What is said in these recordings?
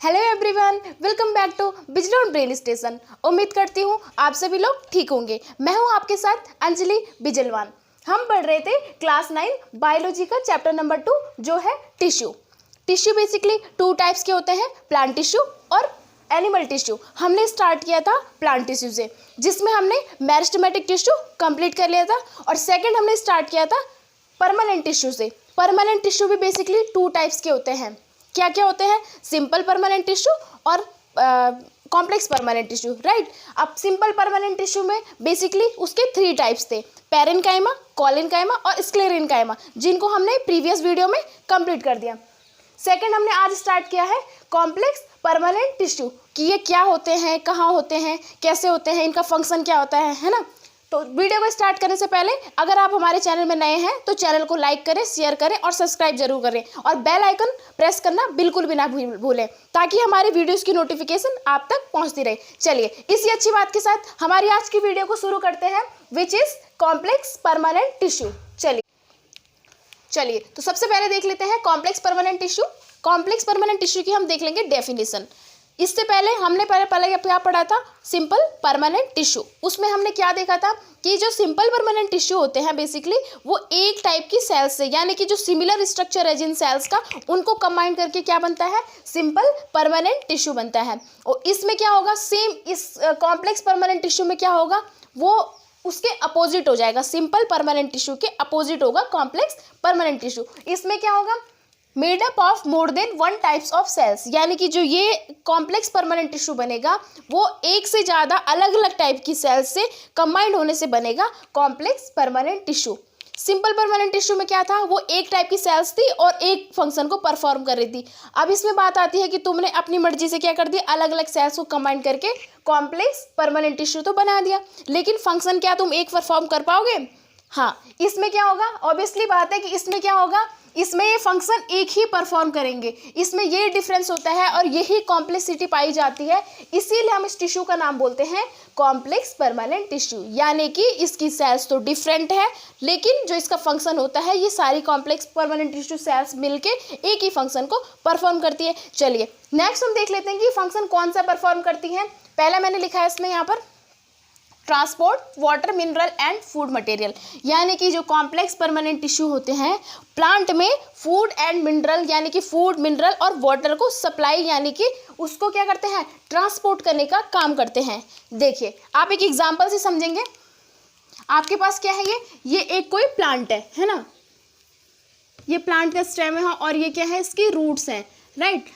Hello everyone, welcome back to बिजलॉन brain station. उम्मीद करती हूँ आप सभी लोग ठीक होंगे। मैं हूँ आपके साथ अंजलि बिजलवान। हम पढ़ रहे थे क्लास 9 बायोलॉजी का चैप्टर नंबर 2 जो है टिश्यू। टिश्यू बेसिकली 2 टाइप्स के होते हैं, प्लांट टिश्यू और एनिमल टिश्यू। हमने स्टार्ट किया था प्लांट टिश्यू से, जिसमें हमने मेरिस्टेमेटिक टिश्यू कंप्लीट कर लिया था, और सेकेंड हमने स्टार्ट किया था परमानेंट टिश्यू से। परमानेंट टिश्यू भी बेसिकली 2 टाइप्स के होते हैं। क्या क्या होते हैं? सिंपल परमानेंट टिश्यू और कॉम्प्लेक्स परमानेंट टिश्यू, राइट। अब सिंपल परमानेंट टिश्यू में बेसिकली उसके 3 टाइप्स थे, पैरेन्काइमा, कोलेनकाइमा और स्क्लेरेन्काइमा, जिनको हमने प्रीवियस वीडियो में कंप्लीट कर दिया। सेकंड हमने आज स्टार्ट किया है कॉम्प्लेक्स परमानेंट टिश्यू, कि ये क्या होते हैं, कहाँ होते हैं, कैसे होते हैं, इनका फंक्शन क्या होता है ना। तो वीडियो को स्टार्ट करने से पहले अगर आप हमारे चैनल में नए हैं तो चैनल को लाइक करें, शेयर करें और सब्सक्राइब जरूर करें, और बेल आइकन प्रेस करना बिल्कुल भी ना भूलें, ताकि हमारी वीडियोस की नोटिफिकेशन आप तक पहुंचती रहे। चलिए इसी अच्छी बात के साथ हमारी आज की वीडियो को शुरू करते हैं, which is complex permanent tissue. चलिए तो सबसे पहले देख लेते हैं complex permanent tissue. Complex permanent tissue की हम देख लेंगे डेफिनेशन। इससे पहले हमने पहले क्या पढ़ा था? Simple permanent tissue. उसमें हमने क्या देखा था कि जो सिंपल परमानेंट टिश्यू होते हैं बेसिकली वो एक टाइप की सेल्स से, यानी कि जो सिमिलर स्ट्रक्चर है जिन सेल्स का, उनको कंबाइन करके क्या बनता है? सिंपल परमानेंट टिश्यू बनता है। और इसमें क्या होगा? सेम इस कॉम्प्लेक्स परमानेंट टिश्यू में क्या होगा? वो उसके अपोजिट हो जाएगा। सिंपल परमानेंट टिश्यू के अपोजिट होगा कॉम्प्लेक्स परमानेंट टिश्यू। इसमें क्या होगा? Made up of more than 1 types of cells, यानी कि जो ये कॉम्प्लेक्स परमानेंट टिश्यू बनेगा वो एक से ज़्यादा अलग अलग टाइप की सेल्स से कंबाइंड होने से बनेगा complex permanent tissue. Simple permanent tissue में क्या था? वो एक टाइप की सेल्स थी और एक फंक्शन को परफॉर्म कर रही थी। अब इसमें बात आती है कि तुमने अपनी मर्जी से क्या कर दिया? अलग अलग सेल्स को कंबाइन करके कॉम्प्लेक्स परमानेंट टिश्यू तो बना दिया, लेकिन फंक्शन क्या तुम एक परफॉर्म कर पाओगे? हाँ, इसमें क्या होगा? ऑब्वियसली बात है कि इसमें क्या होगा? इसमें ये फंक्शन एक ही परफॉर्म करेंगे। इसमें ये डिफरेंस होता है और यही कॉम्प्लेक्सिटी पाई जाती है, इसीलिए हम इस टिश्यू का नाम बोलते हैं कॉम्प्लेक्स परमानेंट टिश्यू। यानी कि इसकी सेल्स तो डिफरेंट है, लेकिन जो इसका फंक्शन होता है ये सारी कॉम्प्लेक्स परमानेंट टिश्यू सेल्स मिलके एक ही फंक्शन को परफॉर्म करती है। चलिए नेक्स्ट हम देख लेते हैं कि फंक्शन कौन सा परफॉर्म करती है। पहला मैंने लिखा है इसमें यहाँ पर transport water, mineral and food material, यानी कि जो कॉम्प्लेक्स परमानेंट टिश्यू होते हैं प्लांट में फूड एंड मिनरल, यानी कि फूड, मिनरल और वाटर को सप्लाई, यानी कि उसको क्या करते हैं? ट्रांसपोर्ट करने का काम करते हैं। देखिए आप एक एग्जांपल से समझेंगे। आपके पास क्या है? ये एक कोई प्लांट है ना। ये प्लांट का स्टेम है और ये क्या है? इसकी रूट्स हैं, राइट।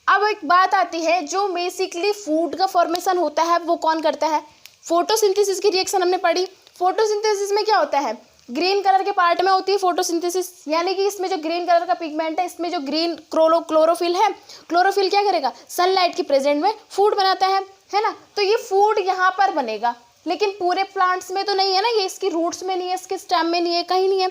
अब एक बात आती है, जो बेसिकली फूड का फॉर्मेशन होता है वो कौन करता है? फोटोसिंथेसिस की रिएक्शन हमने पढ़ी। फोटोसिंथेसिस में क्या होता है? ग्रीन कलर के पार्ट में होती है फोटोसिंथेसिस, यानी कि इसमें जो ग्रीन कलर का पिगमेंट है, इसमें जो ग्रीन क्लोरोफिल है, क्लोरोफिल क्या करेगा? सनलाइट के प्रेजेंट में फूड बनाता है ना। तो ये फूड यहाँ पर बनेगा, लेकिन पूरे प्लांट्स में तो नहीं है ना, ये इसकी रूट्स में नहीं है, इसके स्टेम में नहीं है, कहीं नहीं है।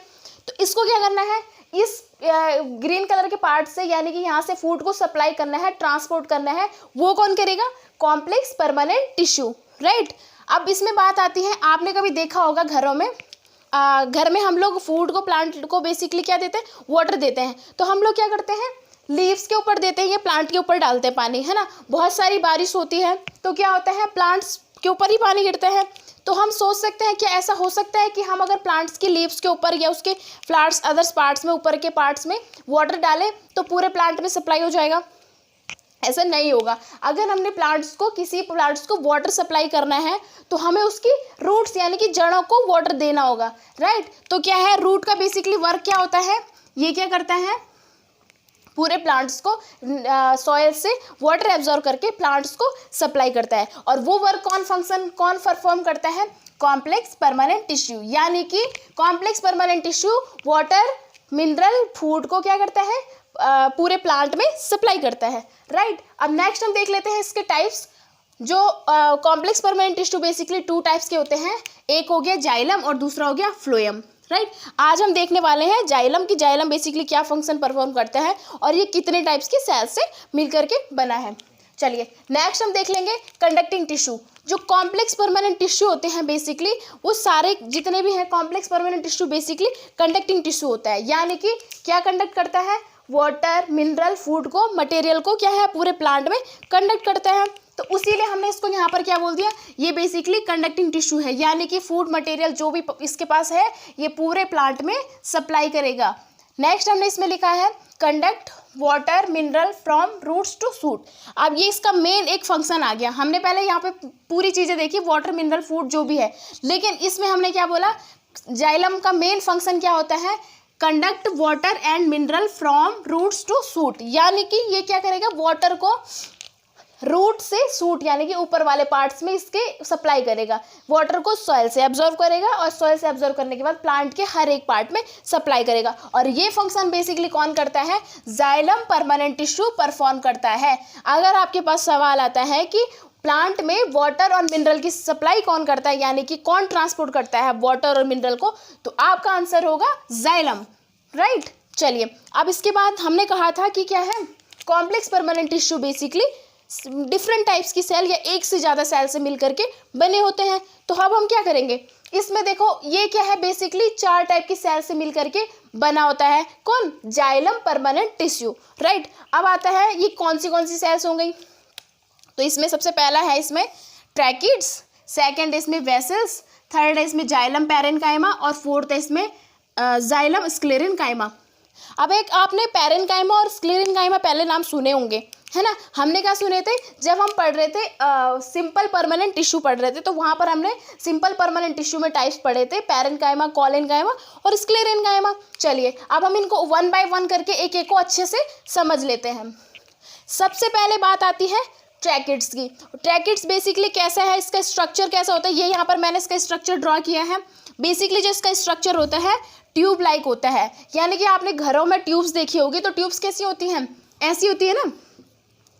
तो इसको क्या करना है? इस ग्रीन कलर के पार्ट से, यानी कि यहाँ से फूड को सप्लाई करना है, ट्रांसपोर्ट करना है। वो कौन करेगा? Complex permanent tissue, right. अब इसमें बात आती है, आपने कभी देखा होगा घरों में, घर में हम लोग फूड को, प्लांट को बेसिकली क्या देते हैं? वाटर देते हैं। तो हम लोग क्या करते हैं? लीव्स के ऊपर देते हैं या प्लांट के ऊपर डालते हैं पानी, है ना। बहुत सारी बारिश होती है तो क्या होता है? प्लांट्स के ऊपर ही पानी गिरता है। तो हम सोच सकते हैं कि ऐसा हो सकता है कि हम अगर प्लांट्स की लीव्स के ऊपर या उसके फ्लावर्स अदर्स पार्ट्स में, ऊपर के पार्ट्स में वाटर डालें तो पूरे प्लांट में सप्लाई हो जाएगा? ऐसा नहीं होगा। अगर हमने किसी प्लांट्स को वाटर सप्लाई करना है तो हमें उसकी रूट्स, यानी कि जड़ों को वाटर देना होगा, राइट। तो क्या है? रूट का बेसिकली वर्क क्या होता है? ये क्या करता है? पूरे प्लांट्स को सॉइल से वाटर एब्जॉर्ब करके प्लांट्स को सप्लाई करता है। और वो वर्क कौन परफॉर्म करता है? Complex permanent tissue. यानी कि complex permanent tissue water, mineral, food को क्या करता है? पूरे प्लांट में सप्लाई करता है, राइट। अब नेक्स्ट हम देख लेते हैं इसके टाइप्स। जो complex permanent tissue basically 2 types के होते हैं। एक हो गया जाइलम और दूसरा हो गया फ्लोएम, राइट। आज हम देखने वाले हैं जाइलम की जाइलम बेसिकली क्या फंक्शन परफॉर्म करता है और ये कितने टाइप्स की सेल्स से मिलकर के बना है। चलिए नेक्स्ट हम देख लेंगे कंडक्टिंग टिश्यू। जो कॉम्प्लेक्स परमानेंट टिश्यू होते हैं बेसिकली वो सारे जितने भी हैं complex permanent tissue basically conducting tissue होता है, यानी कि क्या कंडक्ट करता है? वाटर, मिनरल, फूड को, मटेरियल को क्या है पूरे प्लांट में कंडक्ट करता है। तो उसीलिए हमने इसको यहाँ पर क्या बोल दिया, ये बेसिकली कंडक्टिंग टिश्यू है, यानी कि फूड मटेरियल जो भी इसके पास है ये पूरे प्लांट में सप्लाई करेगा। नेक्स्ट हमने इसमें लिखा है conduct water mineral from roots to shoot. अब ये इसका मेन एक फंक्शन आ गया। हमने पहले यहाँ पे पूरी चीज़ें देखी, वाटर मिनरल फूड जो भी है, लेकिन इसमें हमने क्या बोला, जाइलम का मेन फंक्शन क्या होता है, conduct water and mineral from roots to shoot, यानी कि ये क्या करेगा, वाटर को रूट से सूट यानी कि ऊपर वाले पार्ट्स में इसके सप्लाई करेगा, वाटर को सॉइल से एब्जॉर्व करेगा और सॉइल से एब्जॉर्व करने के बाद प्लांट के हर एक पार्ट में सप्लाई करेगा। और ये फंक्शन बेसिकली कौन करता है, जाइलम परमानेंट टिश्यू परफॉर्म करता है। अगर आपके पास सवाल आता है कि प्लांट में वाटर और मिनरल की सप्लाई कौन करता है, यानी कि कौन ट्रांसपोर्ट करता है वाटर और मिनरल को, तो आपका आंसर होगा जाइलम, राइट। चलिए अब इसके बाद हमने कहा था कि क्या है, complex permanent tissue basically different types की सेल या एक से ज़्यादा सेल से मिलकर के बने होते हैं। तो अब हम क्या करेंगे, इसमें देखो ये क्या है, बेसिकली 4 टाइप की सेल से मिलकर के बना होता है कौन, जाइलम परमानेंट टिश्यू, राइट। अब आता है ये कौन सी सेल्स हो गई, तो इसमें सबसे पहला है इसमें ट्रैकिड्स, सेकंड है इसमें वेसल्स, थर्ड है इसमें जाइलम पैरेन्काइमा और फोर्थ है इसमें जाइलम स्क्लेरेन्काइमा। अब एक आपने पैरेन्काइमा और स्क्लेरेन्काइमा पहले नाम सुने होंगे, है ना। हमने क्या सुने थे, जब हम पढ़ रहे थे सिंपल परमानेंट टिश्यू पढ़ रहे थे, तो वहाँ पर हमने सिंपल परमानेंट टिश्यू में टाइप्स पढ़े थे, पैरेन्काइमा, कॉलेन्काइमा और स्क्लेरेन्काइमा। चलिए अब हम इनको 1 बाय 1 करके एक एक को अच्छे से समझ लेते हैं। सबसे पहले बात आती है ट्रैकिड्स की। ट्रैकिड्स बेसिकली कैसा है, इसका स्ट्रक्चर कैसा होता है, ये यहाँ पर मैंने इसका स्ट्रक्चर ड्रॉ किया है। बेसिकली जो इसका स्ट्रक्चर होता है ट्यूब लाइक होता है, यानी कि आपने घरों में ट्यूब्स देखी होगी, तो ट्यूब्स कैसी होती हैं, ऐसी होती है ना,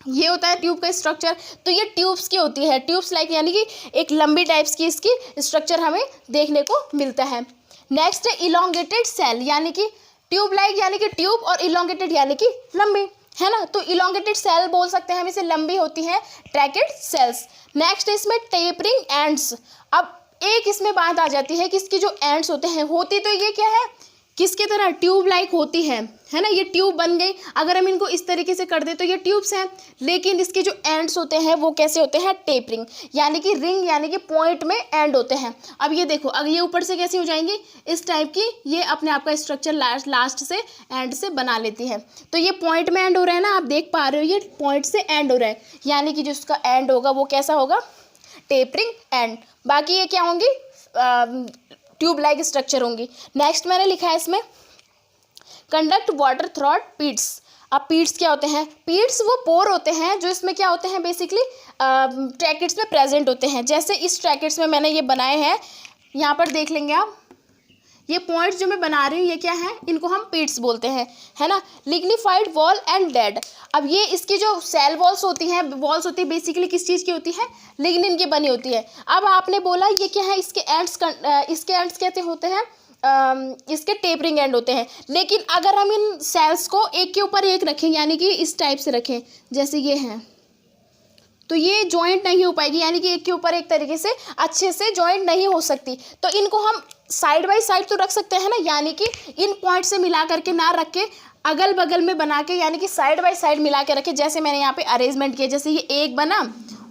ये होता है ट्यूब का स्ट्रक्चर। तो ये ट्यूब्स की होती है, ट्यूब्स लाइक यानी कि एक लंबी टाइप्स की इसकी स्ट्रक्चर हमें देखने को मिलता है। नेक्स्ट है इलोंगेटेड सेल, यानी कि ट्यूब लाइक यानी कि ट्यूब और इलोंगेटेड यानी कि लंबी, है ना। तो इलोंगेटेड सेल बोल सकते हैं हम इसे, लंबी होती है ट्रैकिड सेल्स। नेक्स्ट है इसमें टेपरिंग एंड्स। अब एक इसमें बात आ जाती है कि इसकी जो एंड्स होते हैं, होती तो ये क्या है, किसकी तरह, ट्यूब लाइक होती है ना, ये ट्यूब बन गई। अगर हम इनको इस तरीके से कर दे तो ये ट्यूब्स हैं, लेकिन इसके जो एंड्स होते हैं वो कैसे होते हैं, टेपरिंग यानी कि रिंग यानी कि पॉइंट में एंड होते हैं। अब ये देखो, अगर ये ऊपर से कैसी हो जाएंगी, इस टाइप की, ये अपने आप का स्ट्रक्चर लास्ट से एंड से बना लेती है। तो ये पॉइंट में एंड हो रहा है ना, आप देख पा रहे हो, ये पॉइंट से एंड हो रहा है, यानी कि जो इसका एंड होगा वो कैसा होगा, टेपरिंग एंड। बाकी ये क्या होंगी, ट्यूब लाइक स्ट्रक्चर होंगी। नेक्स्ट मैंने लिखा है इसमें कंडक्ट वाटर थ्रू पीट्स। अब पीट्स क्या होते हैं, पीट्स वो पोर होते हैं जो इसमें क्या होते हैं, बेसिकली ट्रैकिड्स में प्रेजेंट होते हैं। जैसे इस ट्रैकिड्स में मैंने ये बनाए हैं, यहाँ पर देख लेंगे आप, ये पॉइंट्स जो मैं बना रही हूँ ये क्या है, इनको हम पीट्स बोलते हैं, है ना। Lignified wall and dead. अब ये इसकी जो सेल वॉल्स होती हैं, वॉल्स होती है बेसिकली किस चीज़ की होती है, लिग्निन की बनी होती है। अब आपने बोला ये क्या है, इसके एंड्स कहते होते हैं, इसके टेपरिंग एंड होते हैं। लेकिन अगर हम इन सेल्स को एक के ऊपर एक रखें, यानी कि इस टाइप से रखें जैसे ये हैं, तो ये जॉइंट नहीं हो पाएगी, यानी कि एक के ऊपर एक तरीके से अच्छे से जॉइंट नहीं हो सकती। तो इनको हम साइड बाय साइड तो रख सकते हैं ना, यानी कि इन पॉइंट से मिला करके ना रख के अगल बगल में बना के, यानी कि साइड बाय साइड मिला के रखे। जैसे मैंने यहाँ पे अरेंजमेंट किया, जैसे ये एक बना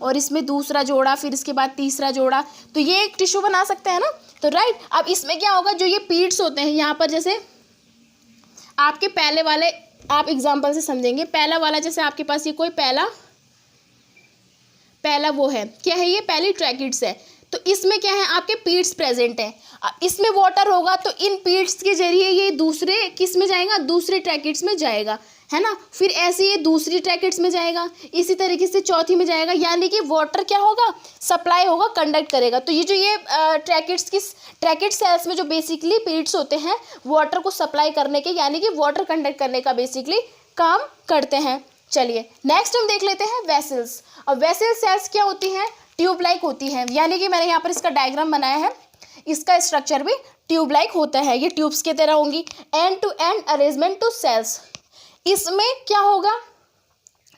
और इसमें दूसरा जोड़ा, फिर इसके बाद तीसरा जोड़ा, तो ये एक टिश्यू बना सकते हैं ना। तो राइट, अब इसमें क्या होगा, जो ये पीट्स होते हैं यहाँ पर, जैसे आपके पहले वाले, आप एग्जाम्पल से समझेंगे, पहला वाला जैसे आपके पास ये कोई पहला वो है, क्या है ये, पहली ट्रैकिड्स है, तो इसमें क्या है, आपके पीट्स प्रेजेंट हैं। इसमें वाटर होगा तो इन पीट्स के जरिए ये दूसरे किस में जाएगा, दूसरे ट्रैकिड्स में जाएगा, है ना। फिर ऐसे ये दूसरी ट्रैकिड्स में जाएगा, इसी तरीके से चौथी में जाएगा, यानी कि वाटर क्या होगा, सप्लाई होगा, कंडक्ट करेगा। तो ये जो ये ट्रैकिड सेल्स में जो बेसिकली पीट्स होते हैं, वाटर को सप्लाई करने के, यानी कि वाटर कंडक्ट करने का बेसिकली काम करते हैं। चलिए नेक्स्ट हम देख लेते हैं वेसल्स। और वेसल सेल्स क्या होती हैं, ट्यूब लाइक होती हैं, यानी कि मैंने यहाँ पर इसका डायग्राम बनाया है, इसका स्ट्रक्चर भी ट्यूब लाइक होता है, ये ट्यूब्स की तरह होंगी। End to end arrangement to cells, इसमें क्या होगा,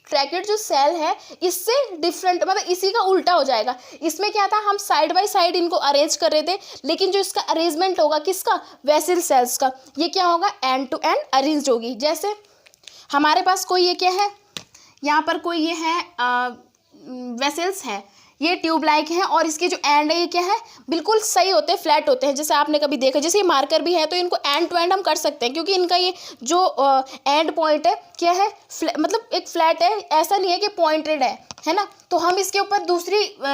ट्रैकिड जो सेल है इससे डिफरेंट, मतलब इसी का उल्टा हो जाएगा। इसमें क्या था, हम साइड बाय साइड इनको अरेंज कर रहे थे, लेकिन जो इसका अरेंजमेंट होगा किसका, वेसल सेल्स का, ये क्या होगा, एंड टू एंड अरेंज होगी। जैसे हमारे पास कोई ये क्या है, यहाँ पर कोई ये है वेसल्स है, ये ट्यूब लाइक है और इसके जो एंड है ये क्या है, बिल्कुल सही होते हैं, फ्लैट होते हैं। जैसे आपने कभी देखा, जैसे ये मार्कर भी है तो इनको एंड टू एंड हम कर सकते हैं क्योंकि इनका ये जो एंड पॉइंट है क्या है, मतलब एक फ्लैट है, ऐसा नहीं है कि पॉइंटेड है ना। तो हम इसके ऊपर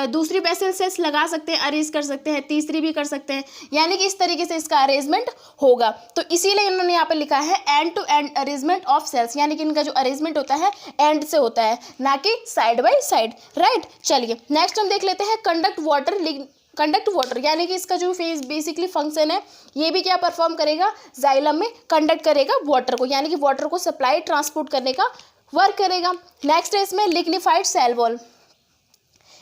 दूसरी बेसल सेल्स लगा सकते हैं, अरेंज कर सकते हैं, तीसरी भी कर सकते हैं, यानी कि इस तरीके से इसका अरेंजमेंट होगा। तो इसीलिए इन्होंने यहाँ पर लिखा है end to end arrangement of cells, यानी कि इनका जो अरेंजमेंट होता है एंड से होता है, ना कि साइड बाय साइड, राइट। चलिए नेक्स्ट हम देख लेते हैं कंडक्ट वाटर, यानी कि इसका जो फेज बेसिकली फंक्शन है, ये भी क्या परफॉर्म करेगा, जाइलम में कंडक्ट करेगा वाटर को, यानी कि वाटर को सप्लाई ट्रांसपोर्ट करने का वर्क करेगा। नेक्स्ट है इसमें लिग्निफाइड सेल वॉल,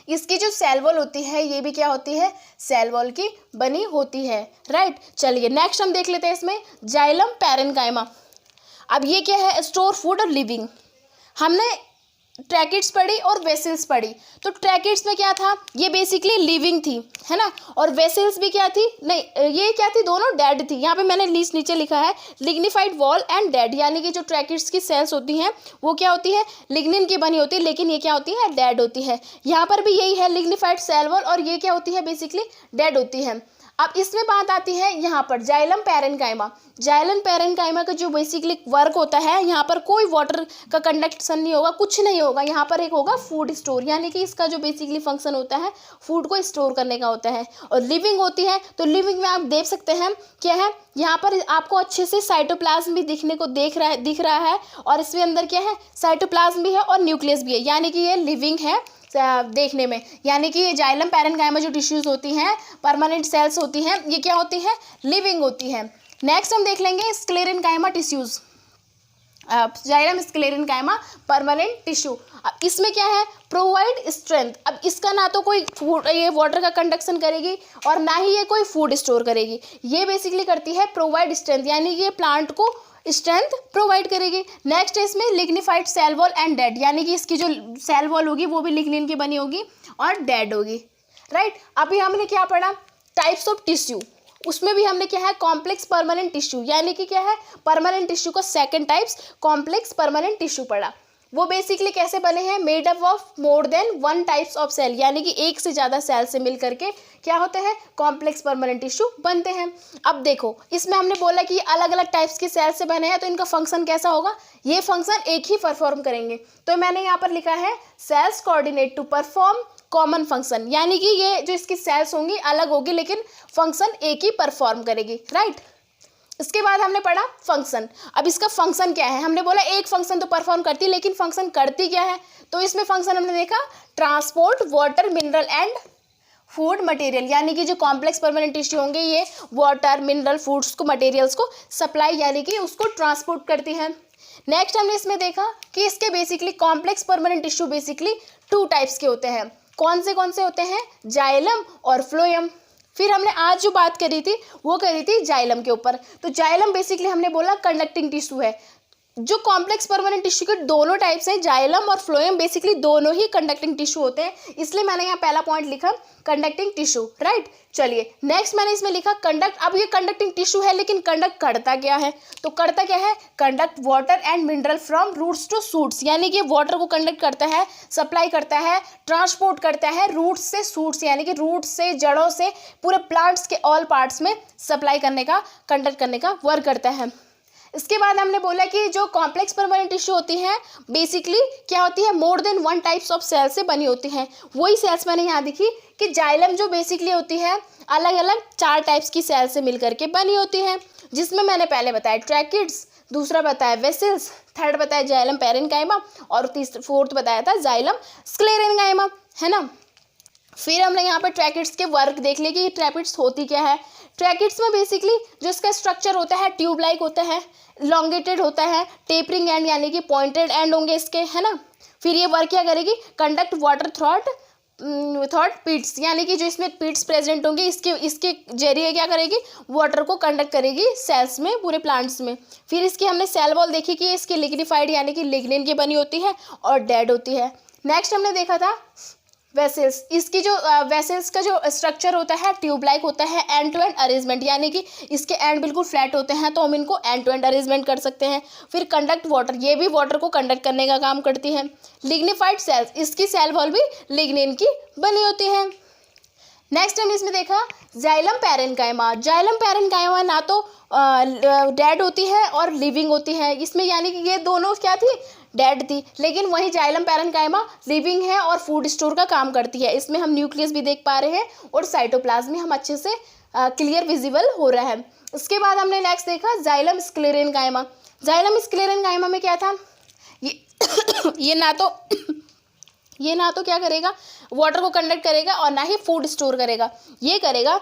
इसकी जो सेल वॉल होती है ये भी क्या होती है, सेल वॉल की बनी होती है, राइट। चलिए नेक्स्ट हम देख लेते हैं इसमें जाइलम पैरेन्काइमा। अब ये क्या है, स्टोर फूड और लिविंग। हमने ट्रैकिड्स पढ़ी और वेसल्स पढ़ी, तो ट्रैकिड्स में क्या था, ये बेसिकली लिविंग थी, है ना, और वेसल्स भी क्या थी, नहीं ये क्या थी, दोनों डेड थी। यहाँ पे मैंने लिस्ट नीचे लिखा है लिग्निफाइड वॉल एंड डेड, यानी कि जो ट्रैकिड्स की सेल्स होती हैं वो क्या होती है, लिग्निन की बनी होती है, लेकिन ये क्या होती है, डेड होती है। यहाँ पर भी यही है लिग्निफाइड सेल वॉल, और ये क्या होती है, बेसिकली डेड होती है। अब इसमें बात आती है यहाँ पर जाइलम पैरेन्काइमा। जाइलम पैरेन्काइमा का जो बेसिकली वर्क होता है, यहाँ पर कोई वाटर का कंडक्शन नहीं होगा, कुछ नहीं होगा, यहाँ पर एक होगा फूड स्टोर, यानी कि इसका जो बेसिकली फंक्शन होता है फूड को स्टोर करने का होता है। और लिविंग होती है, तो लिविंग में आप देख सकते हैं क्या है, यहाँ पर आपको अच्छे से साइटोप्लाज्म भी दिख रहा है, और इसमें अंदर क्या है, साइटोप्लाज्म भी है और न्यूक्लियस भी है, यानी कि ये लिविंग है देखने में। यानी कि ये जाइलम पैरेन्काइमा जो टिश्यूज होती हैं, परमानेंट सेल्स होती हैं, ये क्या होती हैं, लिविंग होती हैं। नेक्स्ट हम देख लेंगे sclerenchyma tissues, xylem sclerenchyma permanent tissue. अब इसमें क्या है, प्रोवाइड स्ट्रेंथ। अब इसका ना तो कोई फूड ये वाटर का कंडक्शन करेगी और ना ही ये कोई फूड स्टोर करेगी, ये बेसिकली करती है प्रोवाइड स्ट्रेंथ, यानी कि ये प्लांट को स्ट्रेंथ प्रोवाइड करेगी। नेक्स्ट है इसमें lignified cell wall and dead, यानी कि इसकी जो सेल वॉल होगी वो भी लिग्निन की बनी होगी और डेड होगी, राइट। अभी हमने क्या पढ़ा, टाइप्स ऑफ टिश्यू, उसमें भी हमने क्या है, कॉम्प्लेक्स परमानेंट टिश्यू, यानी कि क्या है, परमानेंट टिश्यू का second types complex permanent tissue पढ़ा। वो बेसिकली कैसे बने हैं, made up of more than one types of cell, यानी कि एक से ज़्यादा सेल से मिल करके क्या होते हैं, कॉम्प्लेक्स परमानेंट टिश्यू बनते हैं। अब देखो इसमें हमने बोला कि अलग अलग टाइप्स के सेल से बने हैं, तो इनका फंक्शन कैसा होगा, ये फंक्शन एक ही परफॉर्म करेंगे। तो मैंने यहाँ पर लिखा है cells coordinate to perform common function, यानी कि ये जो इसकी सेल्स होंगी अलग होगी लेकिन फंक्शन एक ही परफॉर्म करेगी, राइट। इसके बाद हमने पढ़ा फंक्शन। अब इसका फंक्शन क्या है, हमने बोला एक फंक्शन तो परफॉर्म करती है, लेकिन फंक्शन करती क्या है, तो इसमें फंक्शन हमने देखा transport water mineral and food material, यानी कि जो कॉम्प्लेक्स परमानेंट टिश्यू होंगे ये वाटर मिनरल फूड्स को मटेरियल्स को सप्लाई, यानी कि उसको ट्रांसपोर्ट करती है। नेक्स्ट हमने इसमें देखा कि इसके basically complex permanent tissue basically two types के होते हैं। कौन से होते हैं, जाइलम और फ्लोएम। फिर हमने आज जो बात करी थी वो करी थी जाइलम के ऊपर। तो जाइलम बेसिकली हमने बोला कंडक्टिंग टिश्यू है। जो कॉम्प्लेक्स परमानेंट टिश्यू के दोनों टाइप्स हैं, जाइलम और फ्लोएम, बेसिकली दोनों ही कंडक्टिंग टिश्यू होते हैं, इसलिए मैंने यहाँ पहला पॉइंट लिखा कंडक्टिंग टिश्यू, राइट। चलिए नेक्स्ट मैंने इसमें लिखा कंडक्ट। अब ये कंडक्टिंग टिश्यू है लेकिन कंडक्ट करता क्या है, तो करता क्या है, conduct water and mineral from roots to shoots, यानी कि वाटर को कंडक्ट करता है, सप्लाई करता है, ट्रांसपोर्ट करता है रूट्स से शूट्स, यानी कि रूट्स से, जड़ों से, पूरे प्लांट्स के ऑल पार्ट्स में सप्लाई करने का, कंडक्ट करने का वर्क करता है। इसके बाद हमने बोला कि जो कॉम्प्लेक्स परमानेंट टिश्यू होती हैं बेसिकली क्या होती है, more than one types of cell से बनी होती हैं। वही सेल्स मैंने यहाँ देखी कि जाइलम जो बेसिकली होती है अलग अलग 4 टाइप्स की सेल से मिलकर के बनी होती हैं, जिसमें मैंने पहले बताया ट्रैकिड्स, दूसरा बताया वेसल्स, थर्ड बताया जाइलम पैरेन्काइमा और फोर्थ बताया था जाइलम स्क्लेरेन्काइमा, है ना। फिर हमने यहाँ पर ट्रैकिड्स के वर्क देख लिए कि ट्रैकिड्स होती क्या है। ट्रैकिड्स में बेसिकली जो इसका स्ट्रक्चर होता है ट्यूब लाइक होता है, लॉन्गेटेड होता है, टेपरिंग एंड यानी कि पॉइंटेड एंड होंगे इसके, है ना। फिर ये वर्क क्या करेगी, कंडक्ट वाटर थ्रॉट पिट्स, यानी कि जो इसमें पिट्स प्रेजेंट होंगे इसके जरिए क्या करेगी, वाटर को कंडक्ट करेगी सेल्स में, पूरे प्लांट्स में। फिर इसकी हमने सेल वॉल देखी कि इसकी लिग्निफाइड यानी कि लिग्निन की बनी होती है और डेड होती है। नेक्स्ट हमने देखा था वेसल्स, इसकी जो वेसल्स का जो स्ट्रक्चर होता है ट्यूब लाइक होता है, एंड टू एंड अरेंजमेंट, यानी कि इसके एंड बिल्कुल फ्लैट होते हैं, तो हम इनको एंड टू एंड अरेंजमेंट कर सकते हैं। फिर कंडक्ट वाटर, ये भी वाटर को कंडक्ट करने का काम करती है। लिग्निफाइड सेल्स, इसकी सेल वॉल भी लिग्निन की बनी होती है। नेक्स्ट हमने इसमें देखा जाइलम पैरेन्काइमा। जाइलम पैरेन्काइमा ना तो डेड होती है और लिविंग होती है इसमें, यानी कि ये दोनों क्या थी, डेड थी, लेकिन वही जाइलम पैरेन्काइमा लिविंग है और फूड स्टोर का काम करती है। इसमें हम न्यूक्लियस भी देख पा रहे हैं और साइटोप्लाज्म में हम अच्छे से क्लियर विजिबल हो रहा है। उसके बाद हमने नेक्स्ट देखा जाइलम स्क्लेरेन्काइमा। जाइलम स्क्लेरेन्काइमा में क्या था, ये ना तो क्या करेगा, वाटर को कंडक्ट करेगा और ना ही फूड स्टोर करेगा, ये करेगा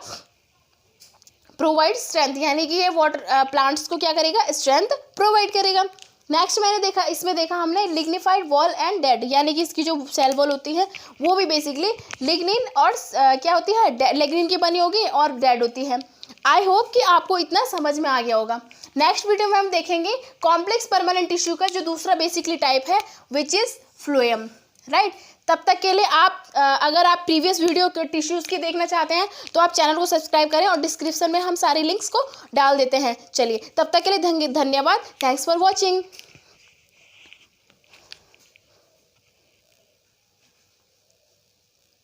प्रोवाइड स्ट्रेंथ, यानी कि ये वाटर प्लांट्स को क्या करेगा, स्ट्रेंथ प्रोवाइड करेगा। नेक्स्ट मैंने देखा, इसमें देखा हमने लिग्निफाइड वॉल एंड डेड, यानी कि इसकी जो सेल वॉल होती है वो भी बेसिकली लिग्निन और क्या होती है, लिग्निन की बनी होगी और डेड होती है। आई होप कि आपको इतना समझ में आ गया होगा। नेक्स्ट वीडियो में हम देखेंगे कॉम्प्लेक्स परमानेंट टिश्यू का जो दूसरा बेसिकली टाइप है विच इज़ फ्लोएम, राइट। तब तक के लिए आप अगर आप प्रीवियस वीडियो के टिश्यूज़ की देखना चाहते हैं तो आप चैनल को सब्सक्राइब करें और डिस्क्रिप्शन में हम सारी लिंक्स को डाल देते हैं। चलिए तब तक के लिए धन्यवाद। Thanks for watching.